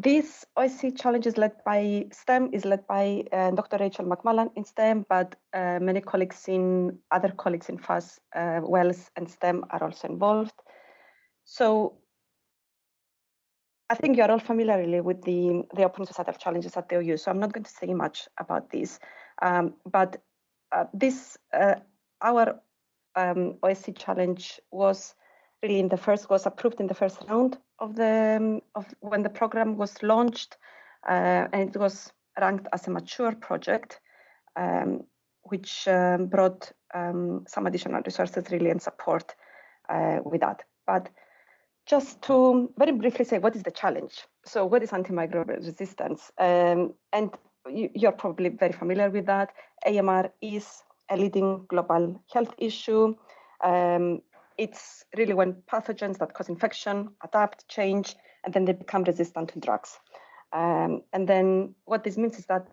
This OSC challenge is led by STEM, is led by Dr. Rachel McMullen in STEM, but many other colleagues in FAS, WELS, and STEM are also involved. So I think you're all familiar really with the open societal challenges at the OU, so I'm not going to say much about this. But our OSC challenge was really was approved in the first round of when the program was launched, and it was ranked as a mature project, which brought some additional resources really and support with that. But just to very briefly say, what is the challenge? So what is antimicrobial resistance? And you're probably very familiar with that. AMR is a leading global health issue. It's really when pathogens that cause infection adapt, change, and then they become resistant to drugs. And then what this means is that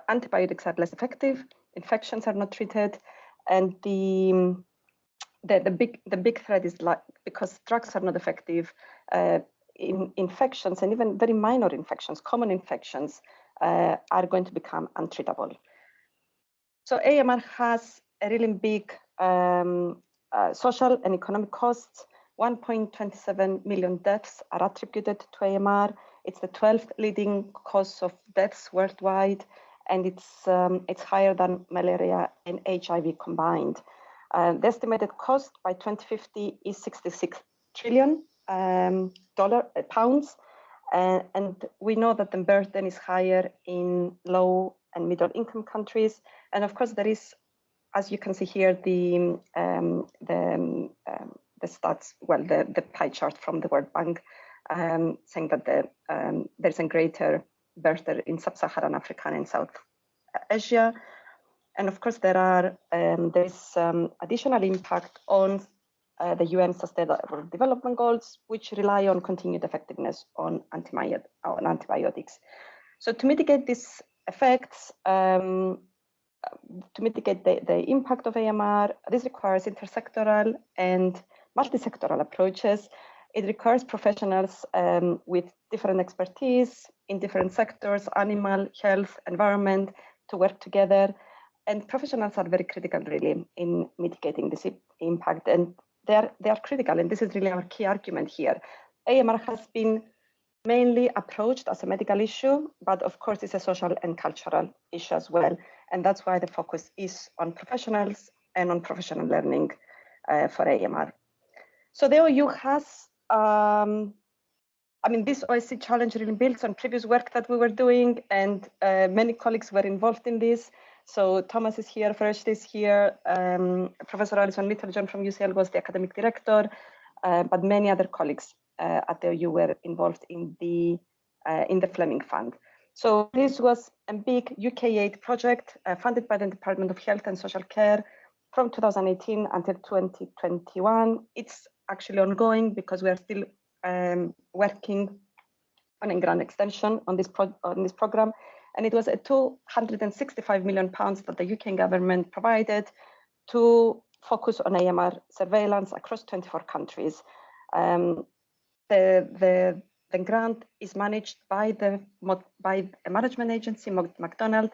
antibiotics are less effective, infections are not treated, and the big threat is because drugs are not effective, infections and even very minor infections, common infections, are going to become untreatable. So AMR has a really big social and economic costs. 1.27 million deaths are attributed to AMR. It's the 12th leading cause of deaths worldwide, and it's higher than malaria and HIV combined. The estimated cost by 2050 is 66 trillion pounds, and we know that the burden is higher in low and middle income countries. And of course, there is, as you can see here, the stats, well, the pie chart from the World Bank, saying that there's a greater burden in sub-Saharan Africa and South Asia. And of course, there is additional impact on the UN Sustainable Development Goals, which rely on continued effectiveness on antibiotics. So to mitigate these effects, to mitigate the impact of AMR, this requires intersectoral and multi-sectoral approaches. It requires professionals with different expertise in different sectors, animal, health, environment, to work together. And professionals are very critical, really, in mitigating this impact. And they are critical, and this is really our key argument here. AMR has been mainly approached as a medical issue, but of course it's a social and cultural issue as well. And that's why the focus is on professionals and on professional learning for AMR. So the OU has, this OSC challenge really builds on previous work that we were doing, and many colleagues were involved in this. So Thomas is here, Feresh is here, Professor Alison Littlejohn from UCL was the academic director, but many other colleagues at the OU were involved in the Fleming Fund. So this was a big UK-aid project funded by the Department of Health and Social Care from 2018 until 2021. It's actually ongoing because we are still working on a grant extension on this program. And it was a 265 million pounds that the UK government provided to focus on AMR surveillance across 24 countries. The grant is managed by a management agency, McDonald,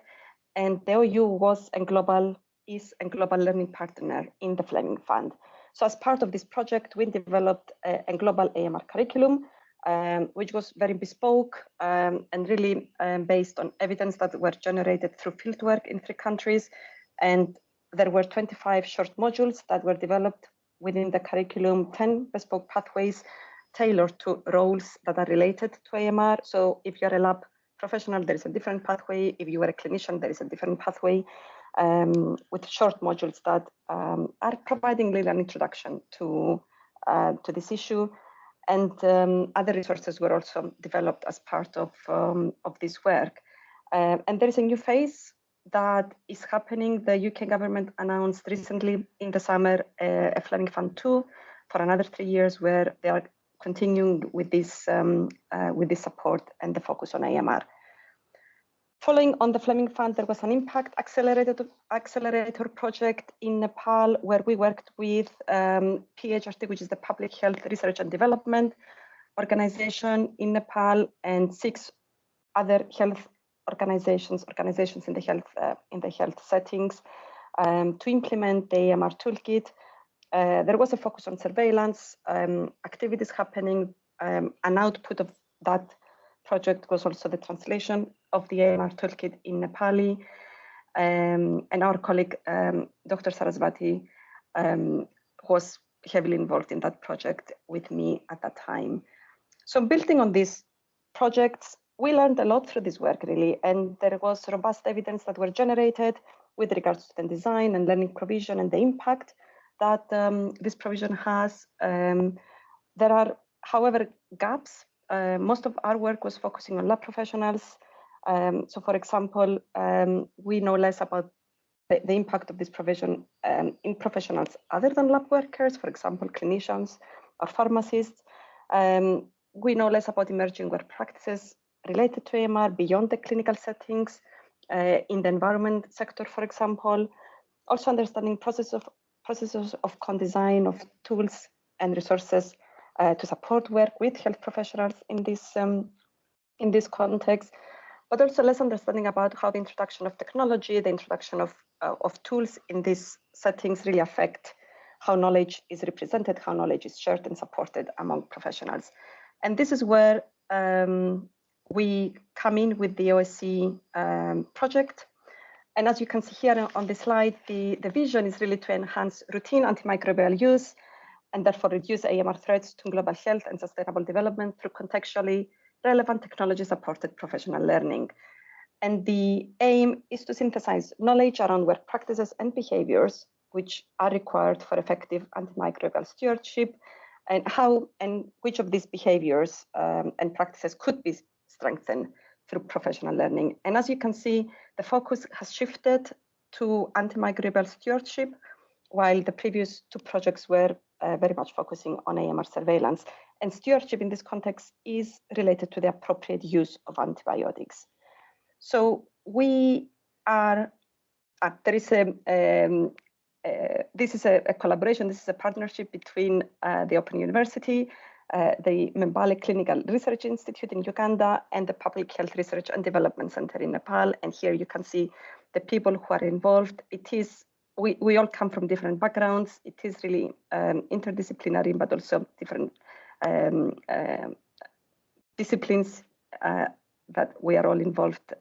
and the OU is a global learning partner in the Fleming Fund. So as part of this project, we developed a global AMR curriculum, which was very bespoke and really based on evidence that were generated through fieldwork in 3 countries. And there were 25 short modules that were developed within the curriculum, 10 bespoke pathways tailored to roles that are related to AMR. So if you're a lab professional, there is a different pathway. If you are a clinician, there is a different pathway with short modules that are providing really an introduction to this issue. And other resources were also developed as part of this work. And there is a new phase that is happening. The UK government announced recently in the summer a Fleming Fund 2 for another 3 years, where they are continuing with this support and the focus on AMR. Following on the Fleming Fund, there was an impact accelerator project in Nepal, where we worked with PHRT, which is the Public Health Research and Development, organization in Nepal and 6 other health organizations in the health settings to implement the AMR toolkit. There was a focus on surveillance, activities happening. An output of that project was also the translation of the AMR toolkit in Nepali. And our colleague, Dr. Saraswati, was heavily involved in that project with me at that time. So building on these projects, we learned a lot through this work, really, and there was robust evidence that were generated with regards to the design and learning provision and the impact that this provision has. There are, however, gaps. Most of our work was focusing on lab professionals. So, for example, we know less about the impact of this provision in professionals other than lab workers, for example, clinicians or pharmacists. We know less about emerging work practices related to AMR beyond the clinical settings in the environment sector, for example. Also understanding processes of co-design of tools and resources to support work with health professionals in this context, but also less understanding about how the introduction of technology, the introduction of tools in these settings really affect how knowledge is represented, how knowledge is shared and supported among professionals. And this is where we come in with the OSCE project. And as you can see here on the slide, the vision is really to enhance routine antimicrobial use and therefore reduce AMR threats to global health and sustainable development through contextually relevant technology-supported professional learning. And the aim is to synthesize knowledge around work practices and behaviors which are required for effective antimicrobial stewardship, and how and which of these behaviors and practices could be strengthened through professional learning. And as you can see, the focus has shifted to antimicrobial stewardship, while the previous 2 projects were very much focusing on AMR surveillance. And stewardship in this context is related to the appropriate use of antibiotics. So we are, this is a collaboration, this is a partnership between the Open University, the Mbale Clinical Research Institute in Uganda, and the Public Health Research and Development Center in Nepal. And here you can see the people who are involved. It is, we all come from different backgrounds. It is really interdisciplinary, but also different disciplines that we are all involved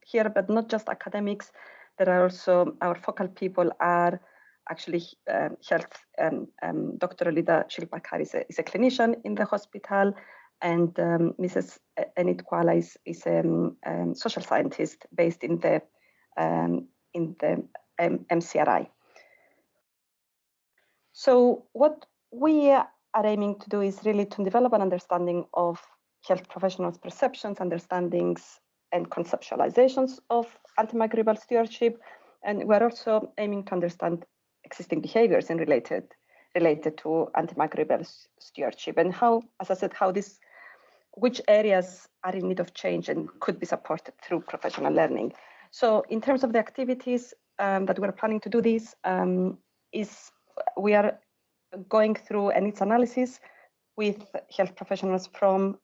here, but not just academics. There are also, our focal people are actually health, Dr. Olida Shilpakar is a clinician in the hospital, and Mrs. Enid Kuala is a social scientist based in the MCRI. So what we are aiming to do is really to develop an understanding of health professionals' perceptions, understandings, and conceptualizations of antimicrobial stewardship. And we're also aiming to understand existing behaviors and related to antimicrobial stewardship, and how, as I said, which areas are in need of change and could be supported through professional learning. So in terms of the activities that we're planning to do this, we are going through a needs analysis with health professionals from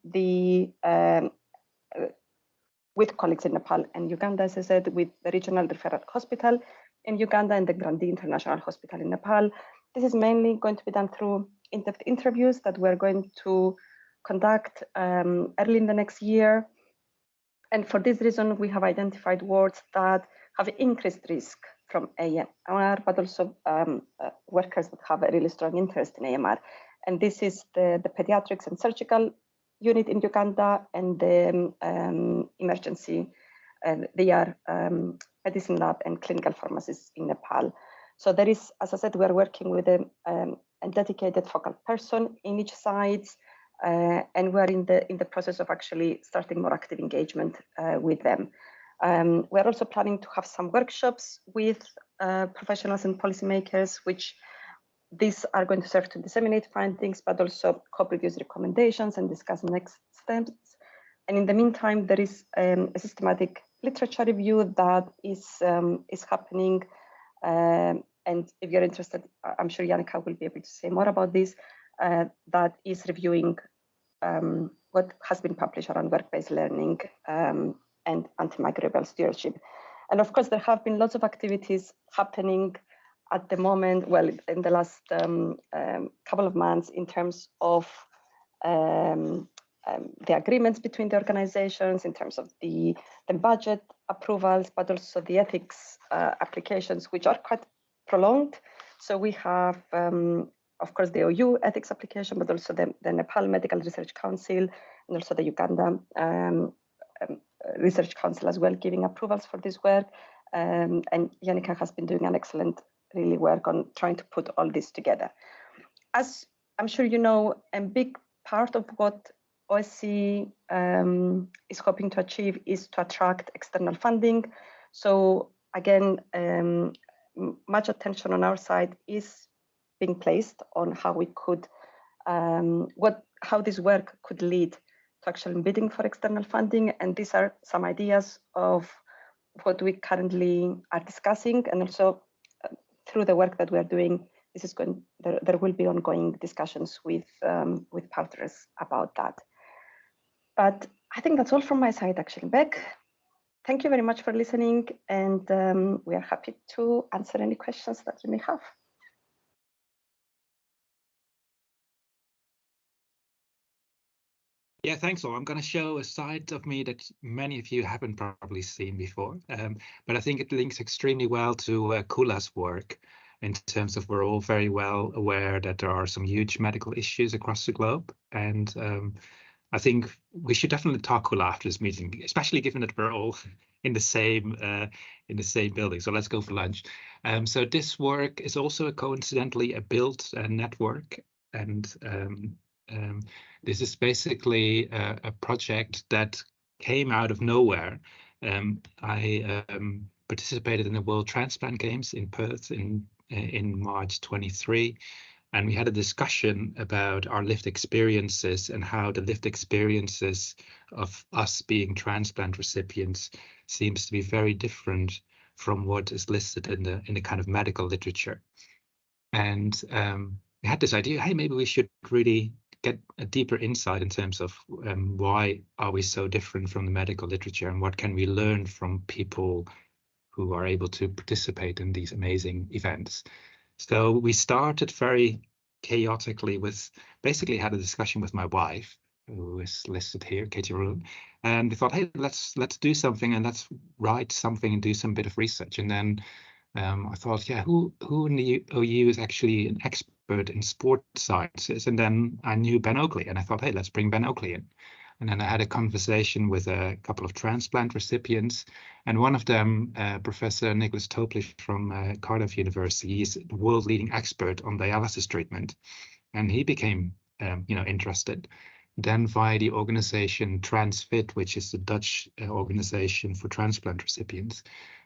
with colleagues in Nepal and Uganda, as I said, with the Regional Referral Hospital in Uganda and the Grandi International Hospital in Nepal. This is mainly going to be done through in-depth interviews that we're going to conduct early in the next year. And for this reason, we have identified wards that have increased risk from AMR, but also workers that have a really strong interest in AMR. And this is the pediatrics and surgical unit in Uganda and the emergency, they are medicine lab and clinical pharmacists in Nepal. So there is, as I said, we are working with a dedicated focal person in each site, and we're in the process of actually starting more active engagement with them. We're also planning to have some workshops with professionals and policymakers, which these are going to serve to disseminate findings, but also co-produce recommendations and discuss next steps. And in the meantime, there is a systematic literature review that is happening. And if you're interested, I'm sure Janika will be able to say more about this, that is reviewing what has been published around work-based learning and antimicrobial stewardship. And of course, there have been lots of activities happening at the moment, well, in the last couple of months in terms of the agreements between the organizations, in terms of the budget approvals, but also the ethics applications, which are quite prolonged. So we have, of course, the OU ethics application, but also the Nepal Medical Research Council, and also the Uganda Research Council as well, giving approvals for this work. And Yannicka has been doing an excellent really work on trying to put all this together. As I'm sure you know, a big part of what OSCE is hoping to achieve is to attract external funding. So again, much attention on our side is being placed on how we could, how this work could lead to actual bidding for external funding. And these are some ideas of what we currently are discussing, and also through the work that we are doing, this is going. There will be ongoing discussions with partners about that. But I think that's all from my side, actually. Beck, thank you very much for listening, and we are happy to answer any questions that you may have. Yeah, thanks all. I'm going to show a side of me that many of you haven't probably seen before, but I think it links extremely well to Koula's work in terms of we're all very well aware that there are some huge medical issues across the globe. And I think we should definitely talk Koula after this meeting, especially given that we're all in the same building. So let's go for lunch. So this work is also coincidentally a built network, and this is basically a project that came out of nowhere. I participated in the World Transplant Games in Perth in March 23, and we had a discussion about our lived experiences and how the lived experiences of us being transplant recipients seems to be very different from what is listed in the kind of medical literature. And we had this idea, hey, maybe we should really get a deeper insight in terms of why are we so different from the medical literature, and what can we learn from people who are able to participate in these amazing events. So we started very chaotically with, basically had a discussion with my wife, who is listed here, Katie Roon, and we thought, hey, let's do something, and let's write something and do some bit of research. And then I thought, yeah, who in the OU is actually an expert in sports sciences? And then I knew Ben Oakley, and I thought, hey, let's bring Ben Oakley in. And then I had a conversation with a couple of transplant recipients, and one of them, Professor Nicholas Toplish from Cardiff University, he's the world leading expert on dialysis treatment, and he became, interested. Then via the organization TransFit, which is the Dutch organization for transplant recipients,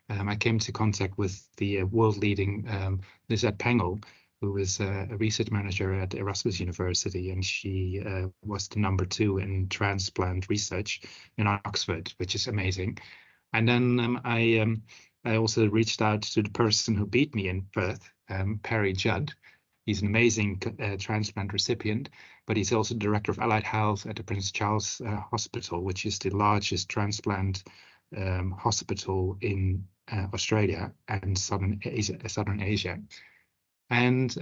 I came into contact with the world leading Lizette Pengel, who is a research manager at Erasmus University, and she was the #2 in transplant research in Oxford, which is amazing. And then I also reached out to the person who beat me in Perth, Perry Judd. He's an amazing transplant recipient, but he's also director of allied health at the Prince Charles Hospital, which is the largest transplant hospital in Australia and Southern Asia. And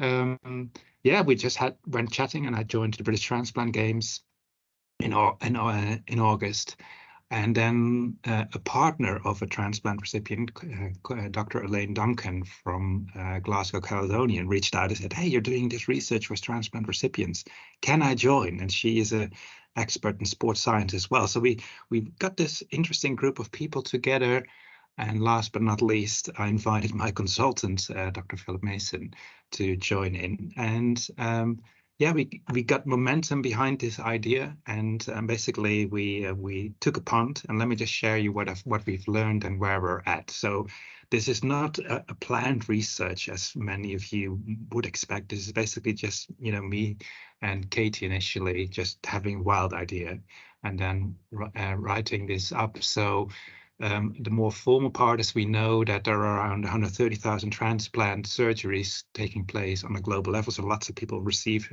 yeah, we just went chatting, and I joined the British Transplant Games in August. And then a partner of a transplant recipient, Dr. Elaine Duncan from Glasgow, Caledonian, reached out and said, hey, you're doing this research with transplant recipients. Can I join? And she is an expert in sports science as well. So we got this interesting group of people together. And last but not least, I invited my consultant, Dr. Philip Mason, to join in. And yeah, we got momentum behind this idea, and basically we took a punt. And let me just share you what we've learned and where we're at. So this is not a planned research, as many of you would expect. This is basically just me and Katie initially just having a wild idea, and then writing this up. So the more formal part is we know that there are around 130,000 transplant surgeries taking place on a global level. So lots of people receive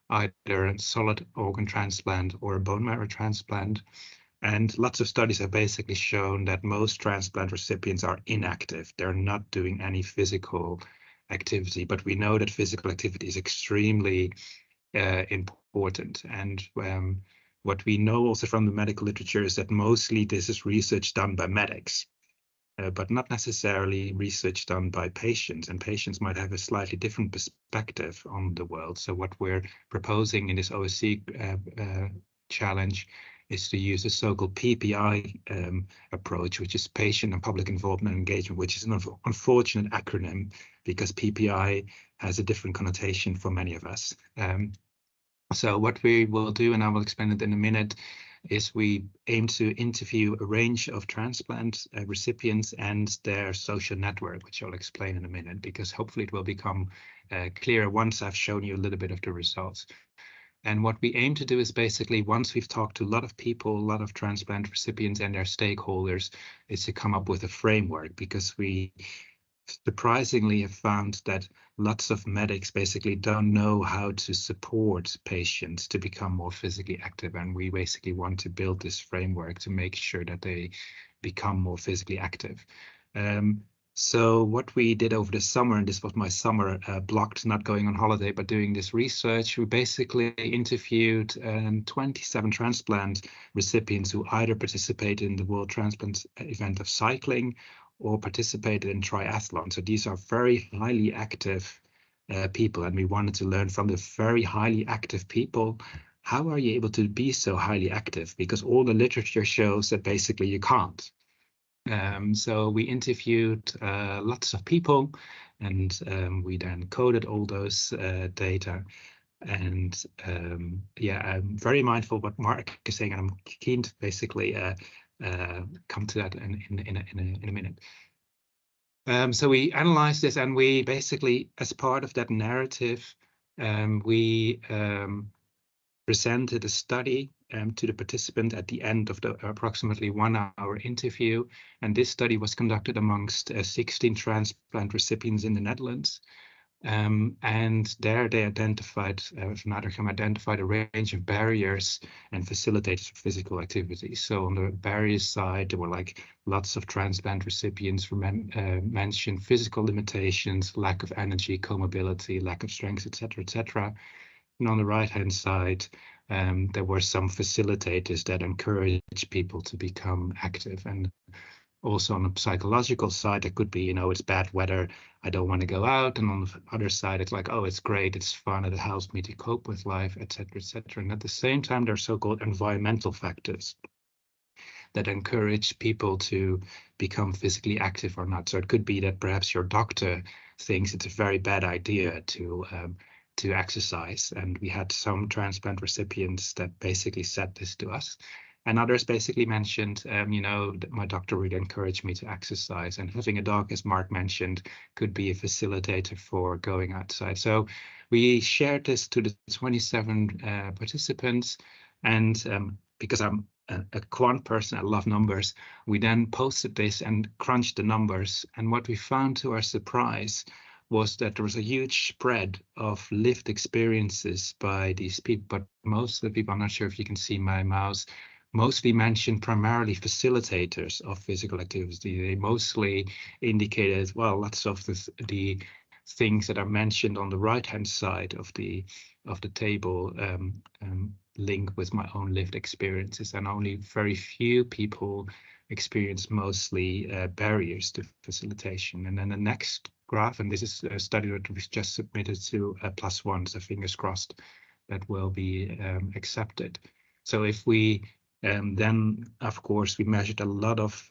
either a solid organ transplant or a bone marrow transplant. And lots of studies have basically shown that most transplant recipients are inactive. They're not doing any physical activity, but we know that physical activity is extremely important. And what we know also from the medical literature is that mostly this is research done by medics, but not necessarily research done by patients. And patients might have a slightly different perspective on the world. So what we're proposing in this OSC challenge is to use a so-called PA-PPI approach, which is patient and public involvement and engagement, which is an unfortunate acronym because PPI has a different connotation for many of us. So what we will do, and I will explain it in a minute, is we aim to interview a range of transplant recipients and their social network, which I'll explain in a minute, because hopefully it will become clearer once I've shown you a little bit of the results. And what we aim to do is basically, once we've talked to a lot of people, a lot of transplant recipients and their stakeholders, is to come up with a framework, because we surprisingly have found that lots of medics basically don't know how to support patients to become more physically active. And we basically want to build this framework to make sure that they become more physically active. So what we did over the summer, and this was my summer blocked, not going on holiday, but doing this research, we basically interviewed 27 transplant recipients who either participated in the World Transplant event of cycling or participated in triathlon. So these are very highly active people, and we wanted to learn from the very highly active people, how are you able to be so highly active? Because all the literature shows that basically you can't. So we interviewed lots of people, and we then coded all those data. And yeah, I'm very mindful of what Mark is saying, and I'm keen to basically come to that in a minute. So we analyzed this, and we basically, as part of that narrative, we presented a study to the participant at the end of the approximately 1 hour interview. And this study was conducted amongst 16 transplant recipients in the Netherlands. And there they identified, identified a range of barriers and facilitators for physical activity. So on the barriers side, there were like lots of transplant recipients mentioned physical limitations, lack of energy, comobility, lack of strength, etc., etc. And on the right-hand side, there were some facilitators that encourage people to become active. And also on the psychological side, it could be, you know, it's bad weather, I don't want to go out. And on the other side, it's like, oh, it's great, it's fun, it helps me to cope with life, etc., etc. And at the same time, there are so-called environmental factors that encourage people to become physically active or not. So it could be that perhaps your doctor thinks it's a very bad idea to exercise. And we had some transplant recipients that basically said this to us. And others basically mentioned, you know, my doctor would encourage me to exercise. And having a dog, as Mark mentioned, could be a facilitator for going outside. So we shared this to the 27 participants. And because I'm a quant person, I love numbers, we then posted this and crunched the numbers. And what we found, to our surprise, was that there was a huge spread of lived experiences by these people. But most of the people, I'm not sure if you can see my mouse, mostly mentioned primarily facilitators of physical activity. They mostly indicated, well, lots of the things that are mentioned on the right-hand side of the table link with my own lived experiences, and only very few people experience mostly barriers to facilitation. And then the next graph, and this is a study that was just submitted to +1, so fingers crossed that will be accepted. So if we then, of course, we measured a lot of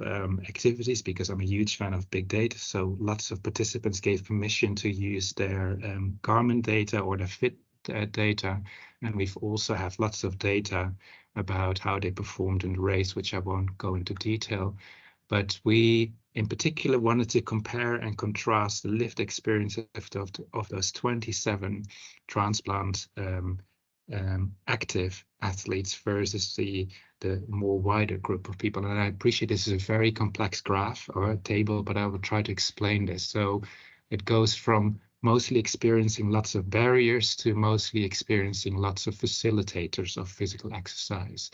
activities, because I'm a huge fan of big data. So lots of participants gave permission to use their Garmin data or their Fit data. And we've also have lots of data about how they performed in the race, which I won't go into detail. But we, in particular, wanted to compare and contrast the lived experience of those 27 transplant active athletes versus the more wider group of people. And I appreciate this is a very complex graph or a table, but I will try to explain this. So it goes from mostly experiencing lots of barriers to mostly experiencing lots of facilitators of physical exercise.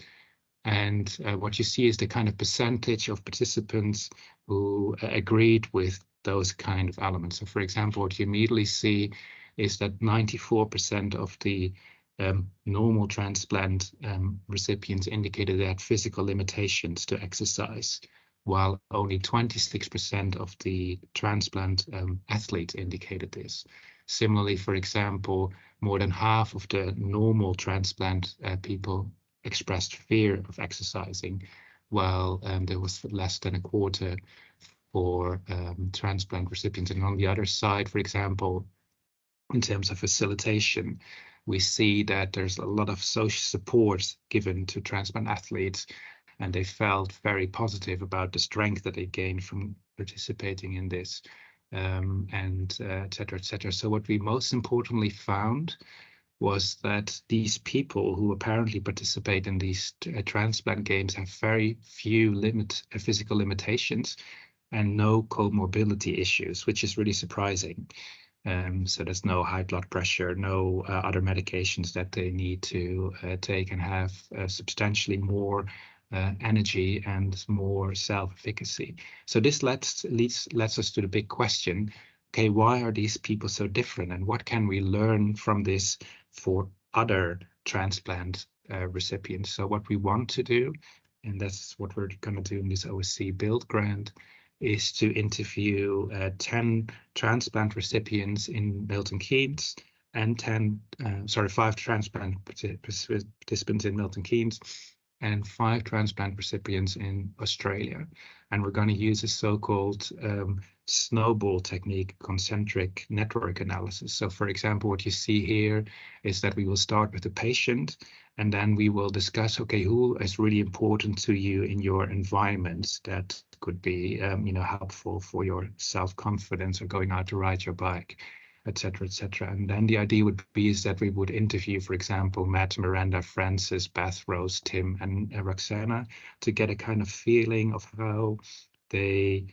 And what you see is the kind of percentage of participants who agreed with those kind of elements. So for example, what you immediately see is that 94% of the normal transplant recipients indicated they had physical limitations to exercise, while only 26% of the transplant athletes indicated this. Similarly, for example, more than half of the normal transplant people expressed fear of exercising, while there was less than a quarter for transplant recipients. And on the other side, for example, in terms of facilitation, we see that there's a lot of social support given to transplant athletes, and they felt very positive about the strength that they gained from participating in this, and et cetera, et cetera. So what we most importantly found was that these people who apparently participate in these transplant games have very few physical limitations and no comorbidity issues, which is really surprising. So there's no high blood pressure, no other medications that they need to take, and have substantially more energy and more self-efficacy. So this lets us to the big question, okay, why are these people so different, and what can we learn from this for other transplant recipients? So what we want to do, and that's what we're going to do in this OSC Build grant, is to interview 10 transplant recipients in Milton Keynes and 5 transplant participants in Milton Keynes and 5 transplant recipients in Australia. And we're going to use a so-called snowball technique, concentric network analysis. So for example, what you see here is that we will start with the patient, and then we will discuss, okay, who is really important to you in your environment that could be helpful for your self-confidence or going out to ride your bike, et cetera, et cetera. And then the idea would be is that we would interview, for example, Matt, Miranda, Francis, Beth, Rose, Tim, and Roxana to get a kind of feeling of how they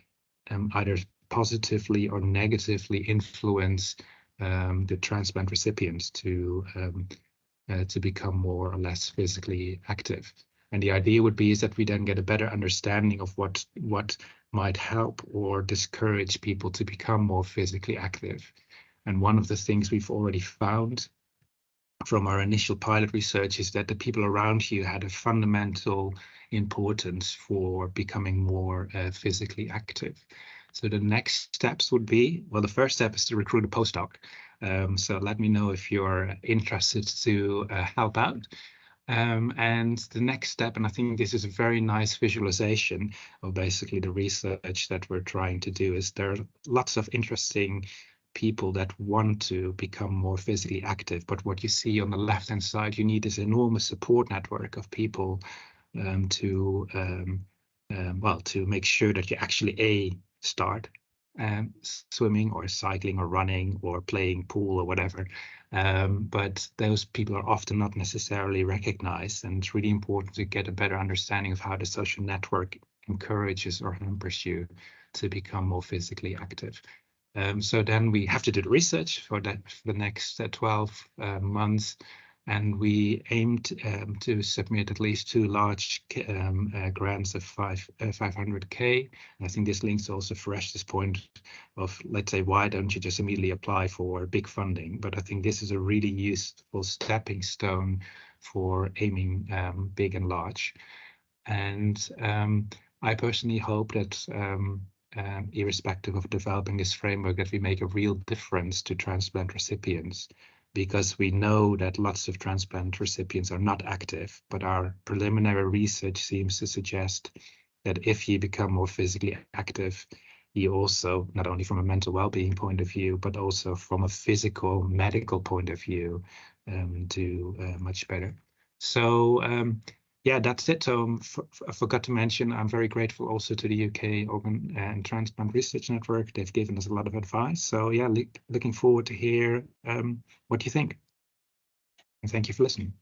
either positively or negatively influence the transplant recipients to become more or less physically active. And the idea would be is that we then get a better understanding of what might help or discourage people to become more physically active. And one of the things we've already found from our initial pilot research is that the people around you had a fundamental importance for becoming more physically active. So the next steps would be, well, the first step is to recruit a postdoc. So let me know if you're interested to help out. And the next step, and I think this is a very nice visualization of basically the research that we're trying to do, is there are lots of interesting people that want to become more physically active. But what you see on the left-hand side, you need this enormous support network of people to make sure that you actually start swimming or cycling or running or playing pool or whatever. But those people are often not necessarily recognized, and it's really important to get a better understanding of how the social network encourages or hampers you to become more physically active. So then we have to do the research for the next 12 months, and we aimed to submit at least 2 large grants of 500K. And I think this links also fresh this point of, let's say, why don't you just immediately apply for big funding? But I think this is a really useful stepping stone for aiming big and large. And I personally hope that irrespective of developing this framework, that we make a real difference to transplant recipients, because we know that lots of transplant recipients are not active, but our preliminary research seems to suggest that if you become more physically active, you also, not only from a mental well-being point of view, but also from a physical medical point of view, do much better. So yeah, that's it. So I forgot to mention, I'm very grateful also to the UK Organ and Transplant Research Network. They've given us a lot of advice. So yeah, looking forward to hear what you think. And thank you for listening.